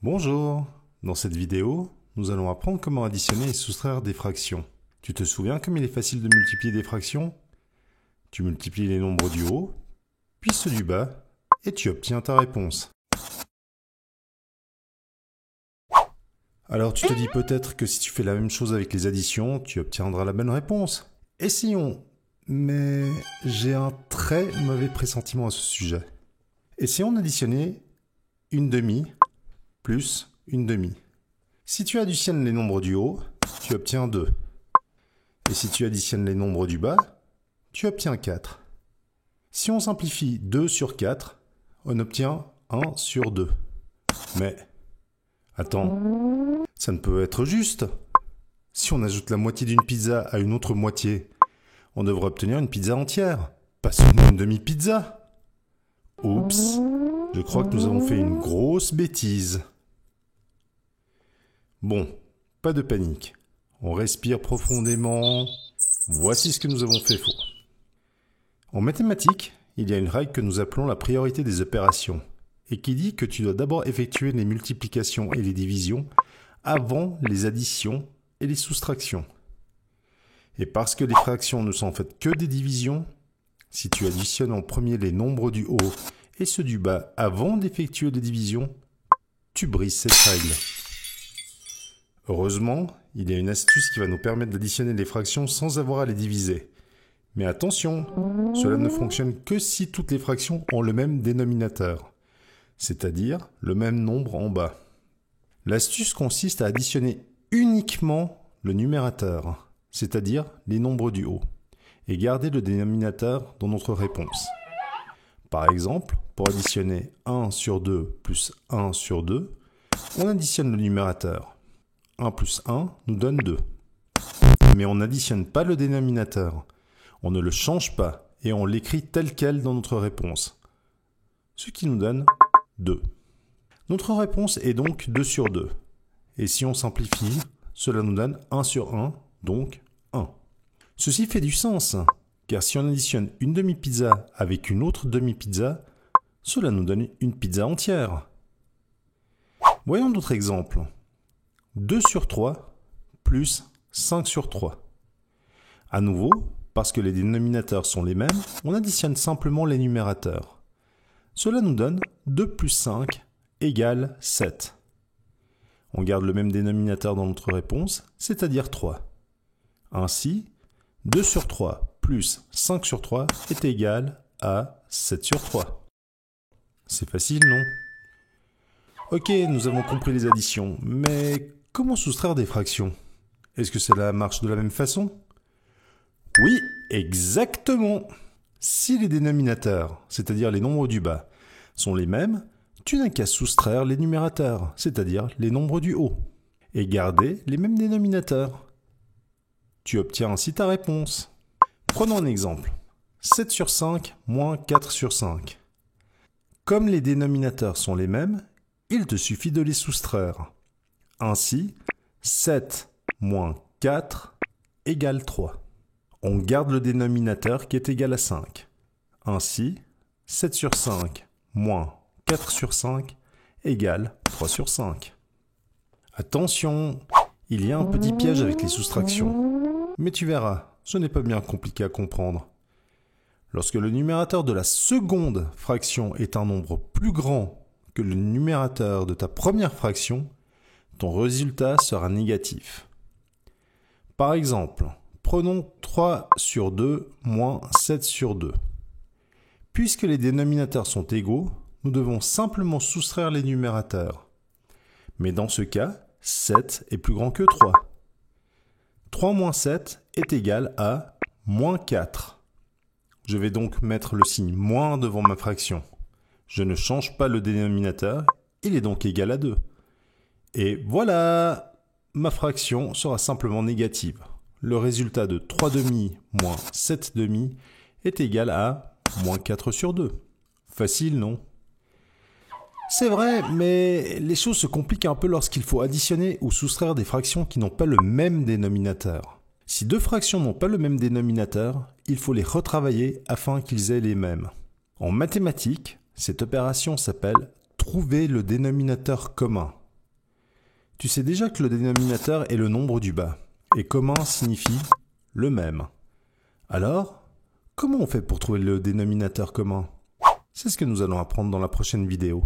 Bonjour, dans cette vidéo, nous allons apprendre comment additionner et soustraire des fractions. Tu te souviens comme il est facile de multiplier des fractions? Tu multiplies les nombres du haut, puis ceux du bas, et tu obtiens ta réponse. Alors tu te dis peut-être que si tu fais la même chose avec les additions, tu obtiendras la bonne réponse. Essayons, mais j'ai un très mauvais pressentiment à ce sujet. Essayons d'additionner une demi plus une demi. Si tu additionnes les nombres du haut, tu obtiens 2. Et si tu additionnes les nombres du bas, tu obtiens 4. Si on simplifie 2 sur 4, on obtient 1 sur 2. Mais, attends, ça ne peut être juste. Si on ajoute la moitié d'une pizza à une autre moitié, on devrait obtenir une pizza entière, pas seulement une demi-pizza. Oups, je crois que nous avons fait une grosse bêtise. Bon, pas de panique. On respire profondément. Voici ce que nous avons fait faux. En mathématiques, il y a une règle que nous appelons la priorité des opérations, et qui dit que tu dois d'abord effectuer les multiplications et les divisions avant les additions et les soustractions. Et parce que les fractions ne sont en fait que des divisions, si tu additionnes en premier les nombres du haut et ceux du bas avant d'effectuer les divisions, tu brises cette règle. Heureusement, il y a une astuce qui va nous permettre d'additionner les fractions sans avoir à les diviser. Mais attention, cela ne fonctionne que si toutes les fractions ont le même dénominateur, c'est-à-dire le même nombre en bas. L'astuce consiste à additionner uniquement le numérateur, c'est-à-dire les nombres du haut, et garder le dénominateur dans notre réponse. Par exemple, pour additionner 1 sur 2 plus 1 sur 2, on additionne le numérateur. 1 plus 1 nous donne 2. Mais on n'additionne pas le dénominateur. On ne le change pas et on l'écrit tel quel dans notre réponse. Ce qui nous donne 2. Notre réponse est donc 2 sur 2. Et si on simplifie, cela nous donne 1 sur 1, donc 1. Ceci fait du sens, car si on additionne une demi-pizza avec une autre demi-pizza, cela nous donne une pizza entière. Voyons d'autres exemples. 2 sur 3 plus 5 sur 3. À nouveau, parce que les dénominateurs sont les mêmes, on additionne simplement les numérateurs. Cela nous donne 2 plus 5 égale 7. On garde le même dénominateur dans notre réponse, c'est-à-dire 3. Ainsi, 2 sur 3 plus 5 sur 3 est égal à 7 sur 3. C'est facile, non? Ok, nous avons compris les additions, mais comment soustraire des fractions? Est-ce que cela marche de la même façon? Oui, exactement! Si les dénominateurs, c'est-à-dire les nombres du bas, sont les mêmes, tu n'as qu'à soustraire les numérateurs, c'est-à-dire les nombres du haut, et garder les mêmes dénominateurs. Tu obtiens ainsi ta réponse. Prenons un exemple. 7 sur 5 moins 4 sur 5. Comme les dénominateurs sont les mêmes, il te suffit de les soustraire. Ainsi, 7 moins 4 égale 3. On garde le dénominateur qui est égal à 5. Ainsi, 7 sur 5 moins 4 sur 5 égale 3 sur 5. Attention, il y a un petit piège avec les soustractions. Mais tu verras, ce n'est pas bien compliqué à comprendre. Lorsque le numérateur de la seconde fraction est un nombre plus grand que le numérateur de ta première fraction, ton résultat sera négatif. Par exemple, prenons 3 sur 2 moins 7 sur 2. Puisque les dénominateurs sont égaux, nous devons simplement soustraire les numérateurs. Mais dans ce cas, 7 est plus grand que 3. 3 moins 7 est égal à moins 4. Je vais donc mettre le signe moins devant ma fraction. Je ne change pas le dénominateur, il est donc égal à 2. Et voilà, ma fraction sera simplement négative. Le résultat de 3 demi moins 7 demi est égal à moins 4 sur 2. Facile, non? C'est vrai, mais les choses se compliquent un peu lorsqu'il faut additionner ou soustraire des fractions qui n'ont pas le même dénominateur. Si deux fractions n'ont pas le même dénominateur, il faut les retravailler afin qu'ils aient les mêmes. En mathématiques, cette opération s'appelle « trouver le dénominateur commun ». Tu sais déjà que le dénominateur est le nombre du bas, et commun signifie le même. Alors, comment on fait pour trouver le dénominateur commun ? C'est ce que nous allons apprendre dans la prochaine vidéo.